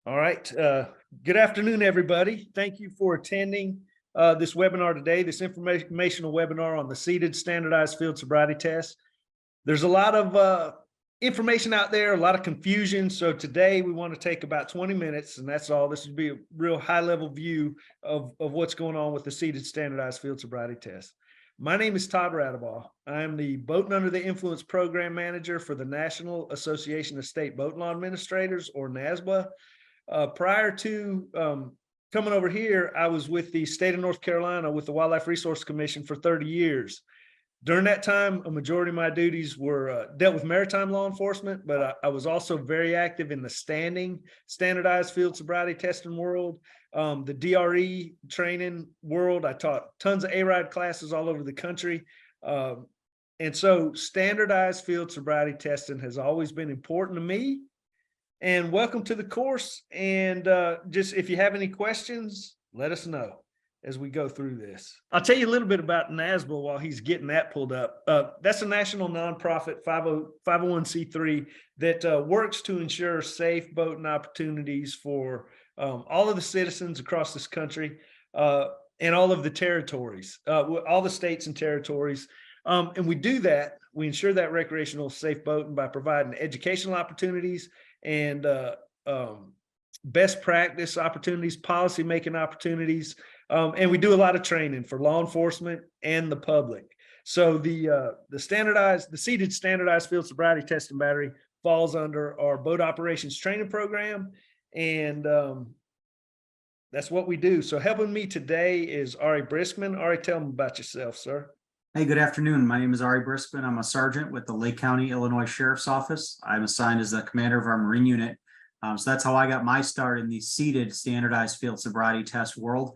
All right. Good afternoon, everybody. Thank you for attending this webinar today, this informational webinar on the seated standardized field sobriety test. There's a lot of information out there, a lot of confusion. So today we want to take about 20 minutes, and that's all. This would be a real high-level view of what's going on with the seated standardized field sobriety test. My name is Todd Radabaugh. I am the Boating Under the Influence Program Manager for the National Association of State Boat Law Administrators, or NASBA. Prior to coming over here, I was with the state of North Carolina with the Wildlife Resource Commission for 30 years. During that time, a majority of my duties were dealt with maritime law enforcement, but I was also very active in the standardized field sobriety testing world, the DRE training world. I taught tons of ARIDE classes all over the country. And so standardized field sobriety testing has always been important to me. And welcome to the course. And just if you have any questions, let us know as we go through this. I'll tell you a little bit about NASBA while he's getting that pulled up. That's a national nonprofit 501c3 that works to ensure safe boating opportunities for all of the citizens across this country and all of the territories, all the states and territories. And we do that. We ensure that recreational safe boating by providing educational opportunities and best practice opportunities, policy making opportunities. And we do a lot of training for law enforcement and the public. So the seated standardized field sobriety testing battery falls under our boat operations training program. And that's what we do. So helping me today is Ari Briskman. Ari, tell them about yourself, sir. Hey, good afternoon. My name is Ari Briskman. I'm a sergeant with the Lake County, Illinois Sheriff's Office. I'm assigned as the commander of our Marine unit. So that's how I got my start in the seated standardized field sobriety test world.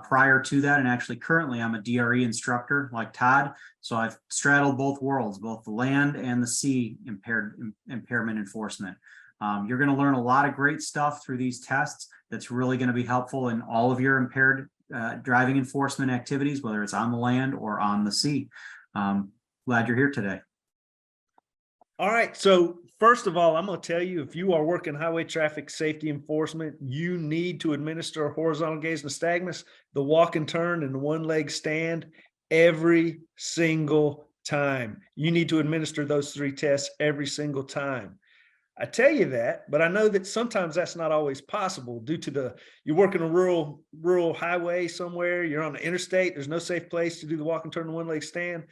Prior to that, and actually currently, I'm a DRE instructor like Todd. So I've straddled both worlds, both the land and the sea impairment enforcement. You're going to learn a lot of great stuff through these tests that's really going to be helpful in all of your impaired driving enforcement activities, whether it's on the land or on the sea. Glad you're here today. All right. So first of all, I'm going to tell you, if you are working highway traffic safety enforcement, you need to administer horizontal gaze nystagmus, the walk and turn, and the one leg stand every single time. You need to administer those 3 tests every single time. I tell you that, but I know that sometimes that's not always possible due to you're working a rural highway somewhere, you're on the interstate, there's no safe place to do the walk and turn and one leg stand.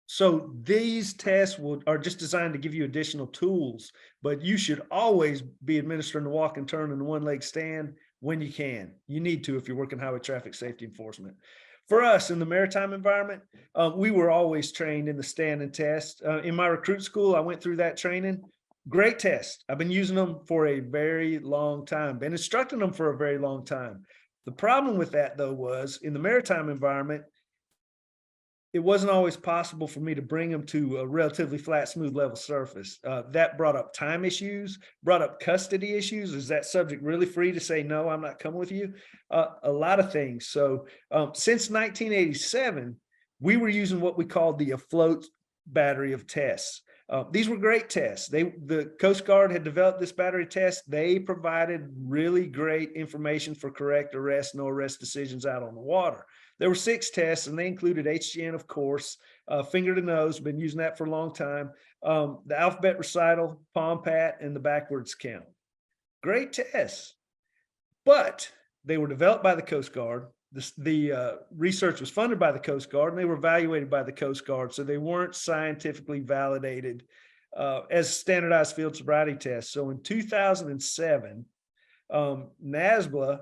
So these tests are just designed to give you additional tools, but you should always be administering the walk and turn and the one leg stand when you can. You need to if you're working highway traffic safety enforcement. For us in the maritime environment, we were always trained in the stand and test. In my recruit school, I went through that training. Great test. I've been using them for a very long time, been instructing them for a very long time. The problem with that, though, was in the maritime environment, it wasn't always possible for me to bring them to a relatively flat, smooth, level surface. That brought up time issues, brought up custody issues. Is that subject really free to say, no, I'm not coming with you? A lot of things. So since 1987, we were using what we called the afloat battery of tests. These were great tests. The Coast Guard had developed this battery test. They provided really great information for correct arrest, no arrest decisions out on the water. There were 6 tests, and they included HGN, of course, finger to nose, been using that for a long time, the alphabet recital, palm pat, and the backwards count. Great tests, but they were developed by the Coast Guard. The research was funded by the Coast Guard, and they were evaluated by the Coast Guard, so they weren't scientifically validated as standardized field sobriety tests. So in 2007, NASBA,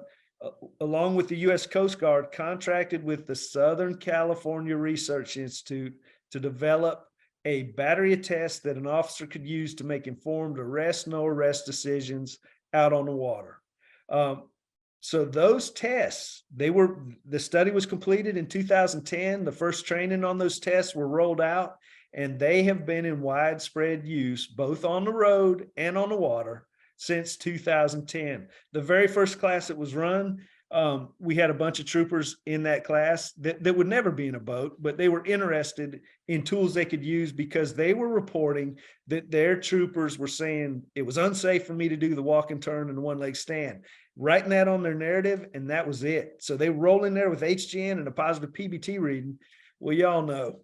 along with the U.S. Coast Guard, contracted with the Southern California Research Institute to develop a battery of tests that an officer could use to make informed arrest, no arrest decisions out on the water. So those tests, the study was completed in 2010. The first training on those tests were rolled out, and they have been in widespread use both on the road and on the water since 2010. The very first class that was run We had a bunch of troopers in that class that would never be in a boat, but they were interested in tools they could use because they were reporting that their troopers were saying it was unsafe for me to do the walk and turn and the one leg stand, writing that on their narrative, and that was it. So they roll in there with HGN and a positive PBT reading. Well, y'all know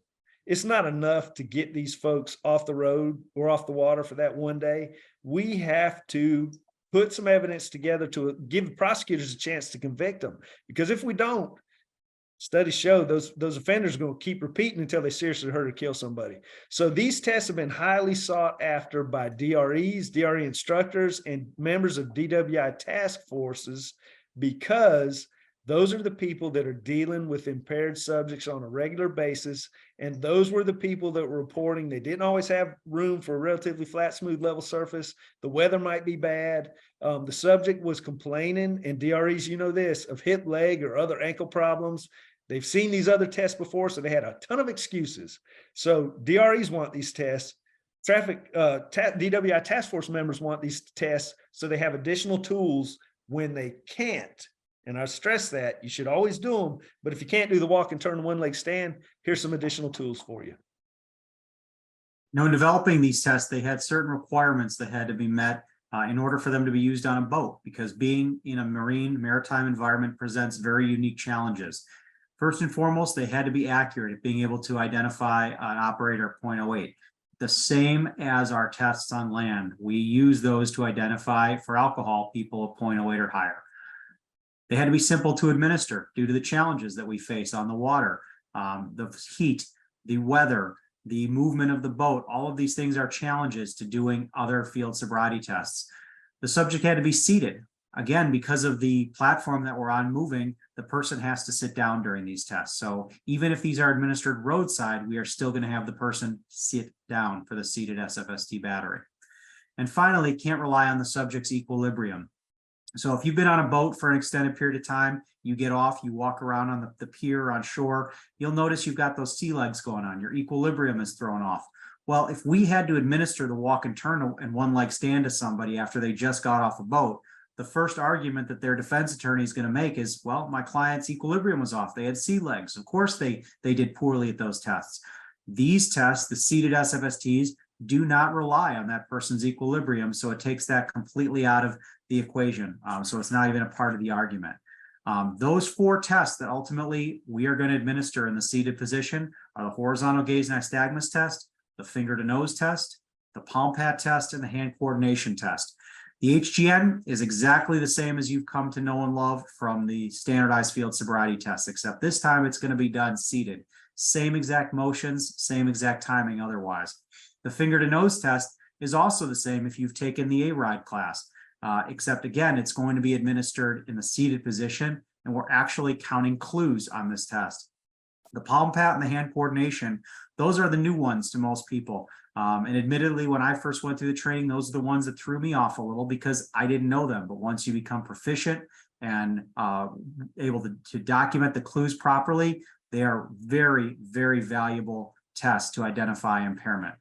it's not enough to get these folks off the road or off the water for that one day. We have to put some evidence together to give the prosecutors a chance to convict them. Because if we don't, studies show those offenders are going to keep repeating until they seriously hurt or kill somebody. So these tests have been highly sought after by DREs, DRE instructors, and members of DWI task forces, because those are the people that are dealing with impaired subjects on a regular basis. And those were the people that were reporting they didn't always have room for a relatively flat, smooth, level surface. The weather might be bad. The subject was complaining, and DREs, you know this, of hip, leg, or other ankle problems. They've seen these other tests before, so they had a ton of excuses. So DREs want these tests. DWI task force members want these tests so they have additional tools when they can't. And I stress that you should always do them, but if you can't do the walk and turn one leg stand, here's some additional tools for you. Now, in developing these tests, they had certain requirements that had to be met in order for them to be used on a boat, because being in a maritime environment presents very unique challenges. First and foremost, they had to be accurate at being able to identify an operator at 0.08. The same as our tests on land, we use those to identify for alcohol people at 0.08 or higher. They had to be simple to administer due to the challenges that we face on the water, the heat, the weather, the movement of the boat. All of these things are challenges to doing other field sobriety tests. The subject had to be seated. Again, because of the platform that we're on moving, the person has to sit down during these tests. So even if these are administered roadside, we are still going to have the person sit down for the seated SFST battery. And finally, can't rely on the subject's equilibrium. So if you've been on a boat for an extended period of time, you get off, you walk around on the pier on shore, you'll notice you've got those sea legs going on. Your equilibrium is thrown off. Well, if we had to administer the walk and turn and one leg stand to somebody after they just got off a boat, the first argument that their defense attorney is going to make is, well, my client's equilibrium was off. They had sea legs. Of course, they did poorly at those tests. These tests, the seated SFSTs, do not rely on that person's equilibrium. So it takes that completely out of the equation. So it's not even a part of the argument. Those four tests that ultimately we are going to administer in the seated position are the horizontal gaze nystagmus test, the finger to nose test, the palm pat test, and the hand coordination test. The HGN is exactly the same as you've come to know and love from the standardized field sobriety test, except this time it's going to be done seated. Same exact motions, same exact timing otherwise. The finger to nose test is also the same if you've taken the A-RIDE class, except again, it's going to be administered in the seated position, and we're actually counting clues on this test. The palm pat and the hand coordination, those are the new ones to most people. And admittedly, when I first went through the training, those are the ones that threw me off a little because I didn't know them. But once you become proficient and able to document the clues properly, they are very, very valuable tests to identify impairment.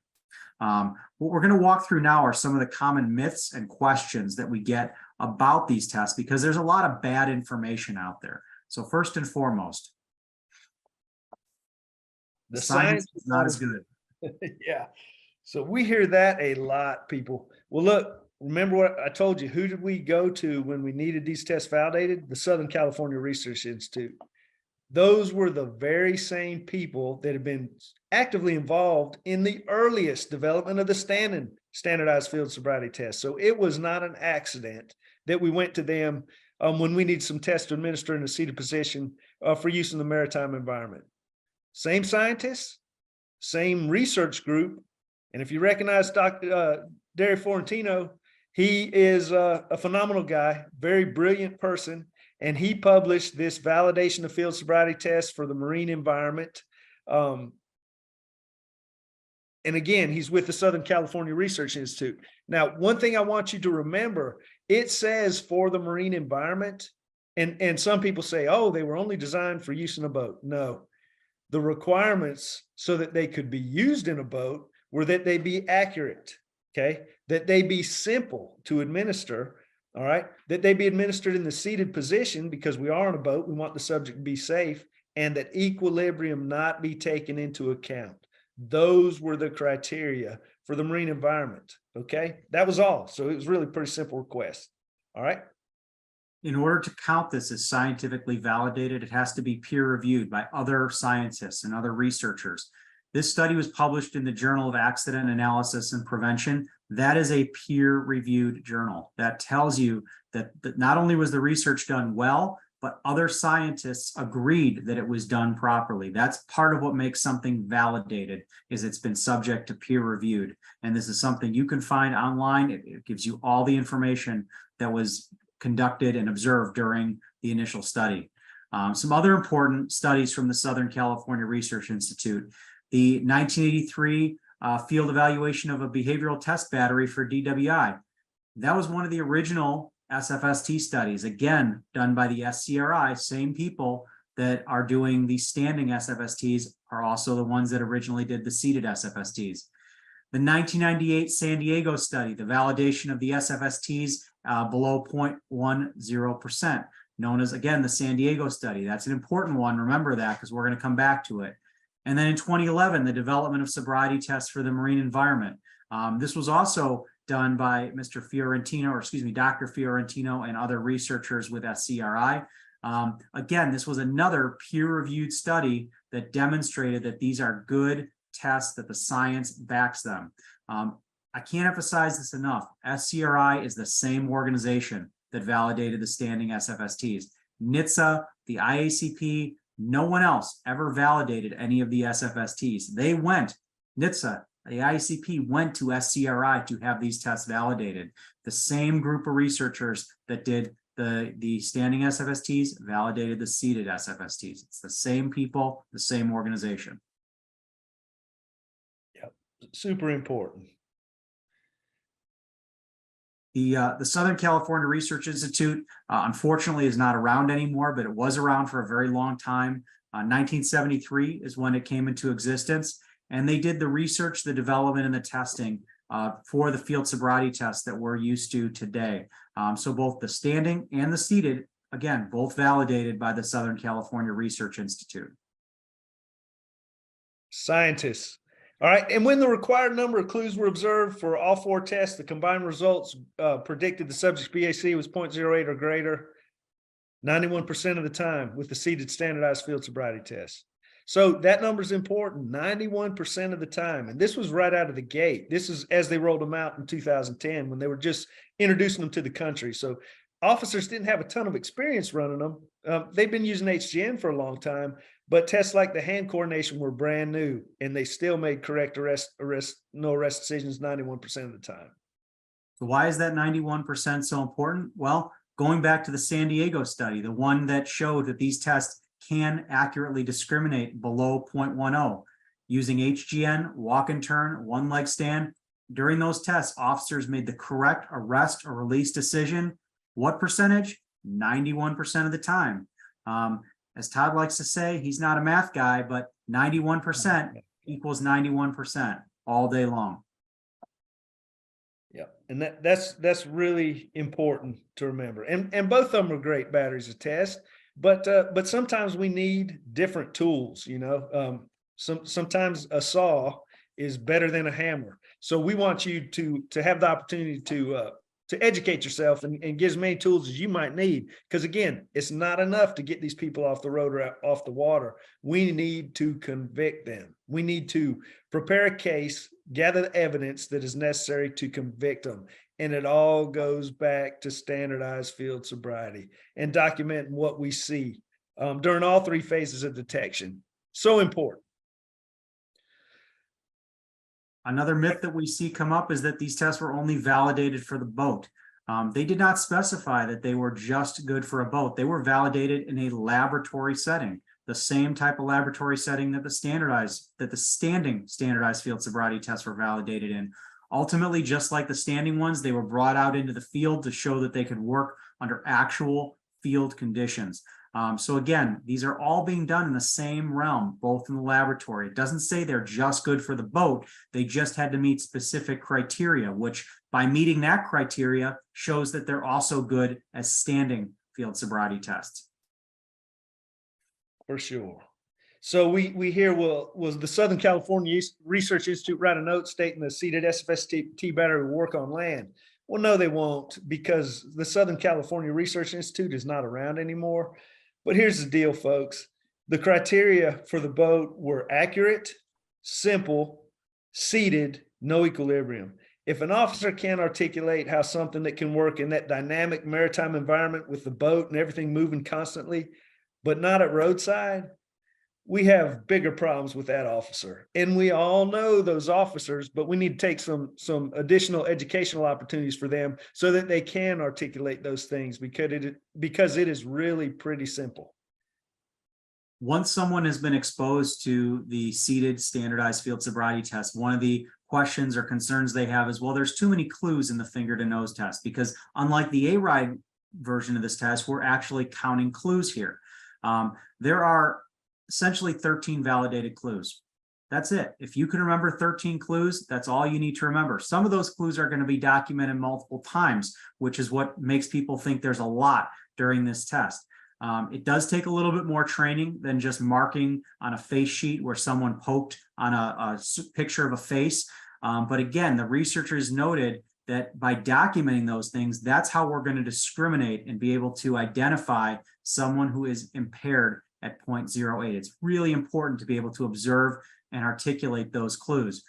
What we're going to walk through now are some of the common myths and questions that we get about these tests, because there's a lot of bad information out there. So first and foremost, the science is not as good. Yeah. So we hear that a lot, people. Well, look, remember what I told you, who did we go to when we needed these tests validated? The Southern California Research Institute. Those were the very same people that have been actively involved in the earliest development of the standardized field sobriety test. So it was not an accident that we went to them when we need some tests to administer in a seated position for use in the maritime environment. Same scientists, same research group. And if you recognize Dr. Derry Florentino, he is a phenomenal guy, very brilliant person. And he published this validation of field sobriety test for the marine environment. And again, he's with the Southern California Research Institute. Now, one thing I want you to remember, it says for the marine environment, and some people say, oh, they were only designed for use in a boat. No, the requirements so that they could be used in a boat were that they be accurate, okay? That they be simple to administer, All right, that they be administered in the seated position because we are on a boat. We want the subject to be safe, and that equilibrium not be taken into account. Those were the criteria for the marine environment. Okay, that was all. So it was really a pretty simple request. All right. In order to count this as scientifically validated, it has to be peer reviewed by other scientists and other researchers. This study was published in the Journal of Accident Analysis and Prevention. That is a peer reviewed journal. That tells you that not only was the research done well, but other scientists agreed that it was done properly. That's part of what makes something validated, is it's been subject to peer reviewed. And this is something you can find online. It gives you all the information that was conducted and observed during the initial study. Some other important studies from the Southern California Research Institute: the 1983 field evaluation of a behavioral test battery for DWI. That was one of the original SFST studies, again, done by the SCRI. Same people that are doing the standing SFSTs are also the ones that originally did the seated SFSTs. The 1998 San Diego study, the validation of the SFSTs below 0.10%, known as, again, the San Diego study. That's an important one. Remember that, because we're going to come back to it. And then in 2011, the development of sobriety tests for the marine environment. This was also done by Mr. Fiorentino, or excuse me, Dr. Fiorentino and other researchers with SCRI. Again, this was another peer-reviewed study that demonstrated that these are good tests, that the science backs them. I can't emphasize this enough. SCRI is the same organization that validated the standing SFSTs. NHTSA, the IACP, no one else ever validated any of the SFSTs. They went, NHTSA, the IACP went to SCRI to have these tests validated. The same group of researchers that did the standing SFSTs validated the seated SFSTs. It's the same people, the same organization. Yep, super important. The Southern California Research Institute, unfortunately, is not around anymore, but it was around for a very long time. 1973 is when it came into existence, and they did the research, the development, and the testing for the field sobriety tests that we're used to today. So both the standing and the seated, again, both validated by the Southern California Research Institute. Scientists. All right, and when the required number of clues were observed for all four tests, the combined results predicted the subject's BAC was 0.08 or greater 91% of the time with the seated standardized field sobriety test. So that number is important, 91% of the time. And this was right out of the gate. This is as they rolled them out in 2010 when they were just introducing them to the country. So officers didn't have a ton of experience running them. They've been using HGN for a long time, but tests like the hand coordination were brand new, and they still made correct no arrest decisions 91% of the time. So why is that 91% so important? Well, going back to the San Diego study, the one that showed that these tests can accurately discriminate below 0.10, using HGN, walk and turn, one leg stand. During those tests, officers made the correct arrest or release decision. What percentage? 91% of the time. As Todd likes to say, he's not a math guy, but 91% equals 91% all day long. Yeah, and that's really important to remember. And both of them are great batteries to test, but sometimes we need different tools. You know, sometimes a saw is better than a hammer. So we want you to have the opportunity to educate yourself and get as many tools as you might need. Because again, it's not enough to get these people off the road or off the water. We need to convict them. We need to prepare a case, gather the evidence that is necessary to convict them. And it all goes back to standardized field sobriety and documenting what we see during all three phases of detection. So important. Another myth that we see come up is that these tests were only validated for the boat. They did not specify that they were just good for a boat. They were validated in a laboratory setting, the same type of laboratory setting that the standing standardized field sobriety tests were validated in. Ultimately, just like the standing ones, they were brought out into the field to show that they could work under actual field conditions. So again, these are all being done in the same realm, both in the laboratory. It doesn't say they're just good for the boat. They just had to meet specific criteria, which By meeting that criteria shows that they're also good as standing field sobriety tests. For sure. So we hear, well, was the Southern California Research Institute write a note stating the seated SFST battery will work on land? Well, no, they won't, because the Southern California Research Institute is not around anymore. But here's the deal, folks. The criteria for the boat were accurate, simple, seated, no equilibrium. If an officer can't articulate how something that can work in that dynamic maritime environment with the boat and everything moving constantly, but not at roadside, we have bigger problems with that officer. And we all know those officers, but we need to take some additional educational opportunities for them so that they can articulate those things, because it is really pretty simple. Once someone has been exposed to the seated standardized field sobriety test, one of the questions or concerns they have is, well, there's too many clues in the finger to nose test, because unlike the A-RIDE version of this test, we're actually counting clues here. There are essentially 13 validated clues. That's it. If you can remember 13 clues, that's all you need to remember. Some of those clues are going to be documented multiple times, which is what makes people think there's a lot during this test. It does take a little bit more training than just marking on a face sheet where someone poked on a picture of a face. But again, the researchers noted that by documenting those things, that's how we're going to discriminate and be able to identify someone who is impaired at 0.08. It's really important to be able to observe and articulate those clues.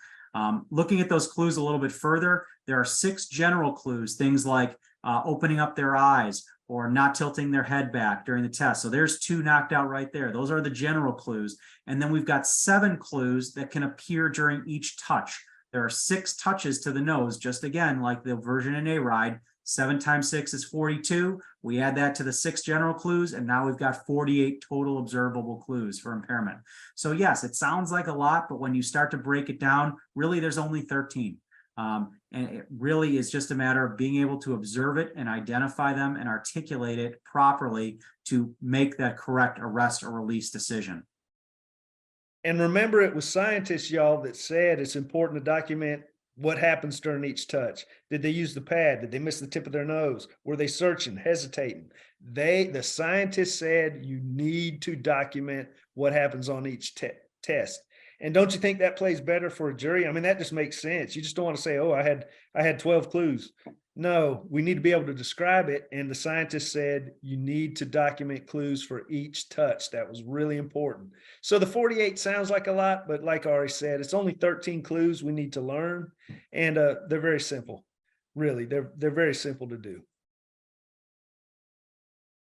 Looking at those clues a little bit further, there are 6 general clues, things like opening up their eyes or not tilting their head back during the test. So there's 2 knocked out right there. Those are the general clues. And then we've got 7 clues that can appear during each touch. There are 6 touches to the nose, just again, like the version in A-RIDE. 7 times 6 is 42. We add that to the 6 general clues, and now we've got 48 total observable clues for impairment. So yes, it sounds like a lot, but when you start to break it down, really there's only 13. And it really is just a matter of being able to observe it and identify them and articulate it properly to make that correct arrest or release decision. And remember, it was scientists, y'all, that said it's important to document what happens during each touch. Did they use the pad? Did they miss the tip of their nose? Were they searching, hesitating? The scientists said you need to document what happens on each test. And don't you think that plays better for a jury? I mean, that just makes sense. You just don't want to say, oh, I had 12 clues. No, we need to be able to describe it. And the scientists said you need to document clues for each touch. That was really important. So the 48 sounds like a lot, but like Ari said, it's only 13 clues we need to learn. And they're very simple. Really, they're very simple to do.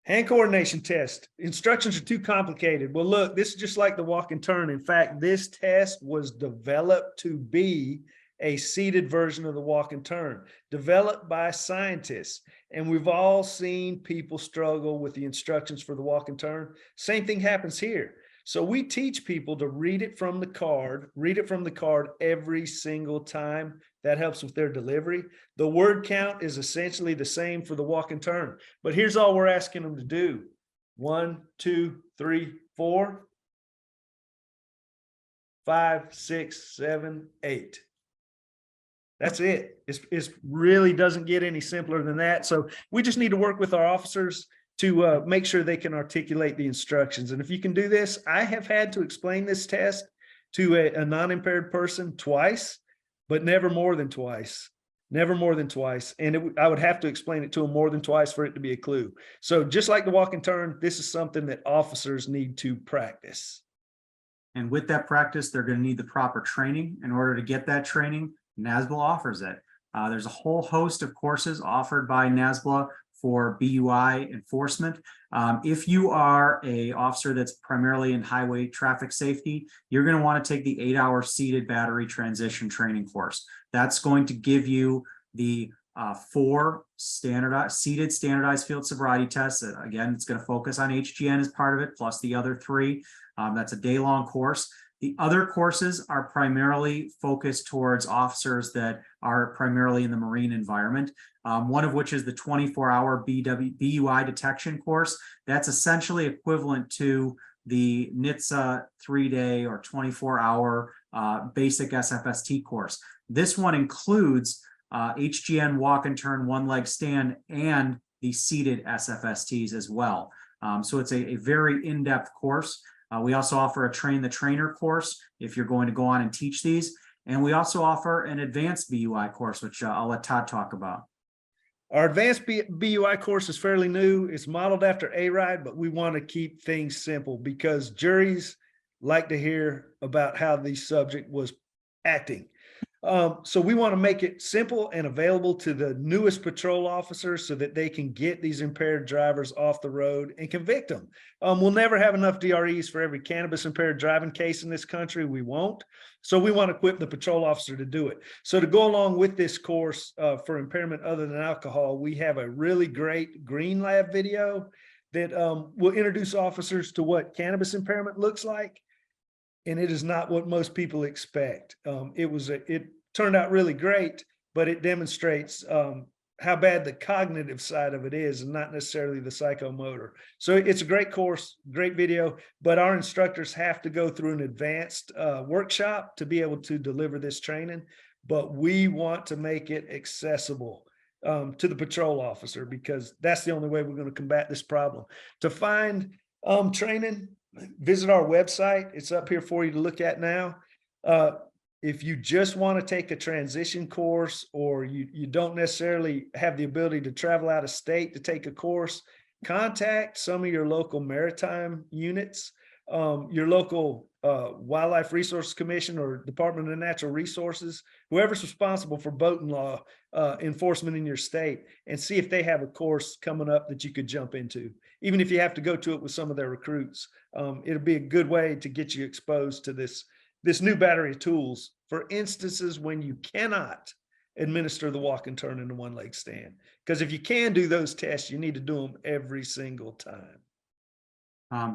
Hand coordination test. Instructions are too complicated. Well, look, this is just like the walk and turn. In fact, this test was developed to be a seated version of the walk and turn, developed by scientists. And we've all seen people struggle with the instructions for the walk and turn. Same thing happens here. So we teach people to read it from the card every single time. That helps with their delivery. The word count is essentially the same for the walk and turn, but here's all we're asking them to do. 1, 2, 3, 4, 5, 6, 7, 8. That's it. It really doesn't get any simpler than that. So we just need to work with our officers to make sure they can articulate the instructions. And if you can do this, I have had to explain this test to a non-impaired person twice, but never more than twice. Never more than twice. And I would have to explain it to them more than twice for it to be a clue. So just like the walk and turn, this is something that officers need to practice. And with that practice, they're going to need the proper training. In order to get that training, NASBLA offers it. There's a whole host of courses offered by NASBLA for BUI enforcement. If you are an officer that's primarily in highway traffic safety, you're going to want to take the 8-hour seated battery transition training course. That's going to give you the 4 seated standardized field sobriety tests. Again, it's going to focus on HGN as part of it, plus the other 3. That's a day-long course. The other courses are primarily focused towards officers that are primarily in the marine environment, one of which is the 24-hour BUI detection course. That's essentially equivalent to the NHTSA 3-day or 24-hour basic SFST course. This one includes HGN walk and turn one leg stand and the seated SFSTs as well. So it's a very in-depth course. We also offer a train the trainer course if you're going to go on and teach these. And we also offer an advanced BUI course, which I'll let Todd talk about. Our advanced BUI course is fairly new. It's modeled after A-RIDE, but we want to keep things simple because juries like to hear about how the subject was acting. So we want to make it simple and available to the newest patrol officers so that they can get these impaired drivers off the road and convict them. We'll never have enough DREs for every cannabis impaired driving case in this country. We won't. So we want to equip the patrol officer to do it. So to go along with this course for impairment other than alcohol, we have a really great Green Lab video that will introduce officers to what cannabis impairment looks like. And it is not what most people expect. It turned out really great, but it demonstrates how bad the cognitive side of it is and not necessarily the psychomotor. So it's a great course, great video, but our instructors have to go through an advanced workshop to be able to deliver this training. But we want to make it accessible to the patrol officer because that's the only way we're going to combat this problem. To find training, visit our website. It's up here for you to look at now. If you just want to take a transition course or you don't necessarily have the ability to travel out of state to take a course, contact some of your local maritime units, your local Wildlife Resources Commission or Department of Natural Resources, whoever's responsible for boating law enforcement in your state, and see if they have a course coming up that you could jump into. Even if you have to go to it with some of their recruits, it'll be a good way to get you exposed to this new battery of tools for instances when you cannot administer the walk and turn in the one leg stand. Because if you can do those tests, you need to do them every single time.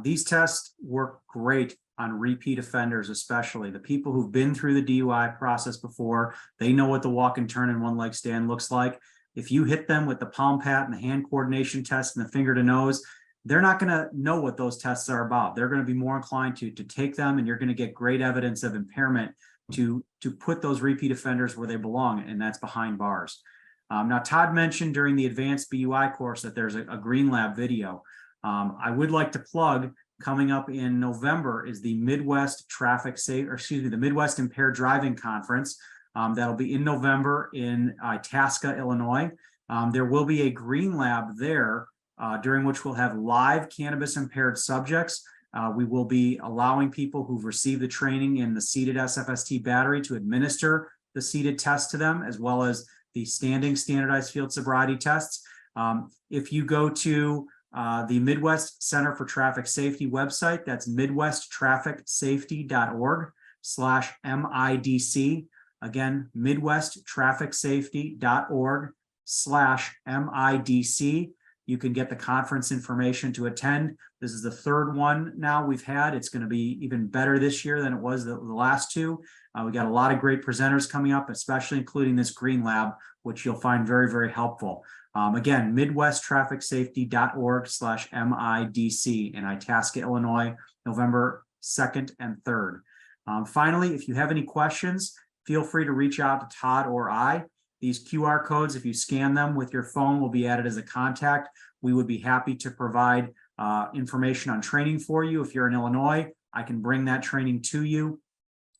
These tests work great on repeat offenders, especially the people who've been through the DUI process before. They know what the walk and turn in one leg stand looks like. If you hit them with the palm pat and the hand coordination test and the finger to nose, they're not going to know what those tests are about. They're going to be more inclined to take them, and you're going to get great evidence of impairment to put those repeat offenders where they belong, and that's behind bars. Now, Todd mentioned during the advanced BUI course that there's a Green Lab video. I would like to plug, coming up in November is the Midwest the Midwest Impaired Driving Conference. That'll be in November in Itasca, Illinois. There will be a Green Lab there during which we'll have live cannabis impaired subjects. We will be allowing people who've received the training in the seated SFST battery to administer the seated test to them, as well as the standing standardized field sobriety tests. If you go to the Midwest Center for Traffic Safety website, that's midwesttrafficsafety.org/MIDC. Again, midwesttrafficsafety.org/MIDC. You can get the conference information to attend. This is the third one now we've had. It's going to be even better this year than it was the last two. We got a lot of great presenters coming up, especially including this Green Lab, which you'll find very, very helpful. Again, midwesttrafficsafety.org/MIDC in Itasca, Illinois, November 2nd and 3rd. Finally, if you have any questions, feel free to reach out to Todd or I. These QR codes, if you scan them with your phone, will be added as a contact. We would be happy to provide information on training for you. If you're in Illinois, I can bring that training to you.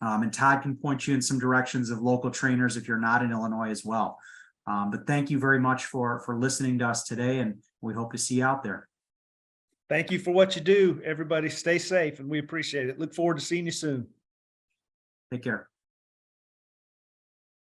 And Todd can point you in some directions of local trainers if you're not in Illinois as well. But thank you very much for listening to us today, and we hope to see you out there. Thank you for what you do. Everybody stay safe, and we appreciate it. Look forward to seeing you soon. Take care.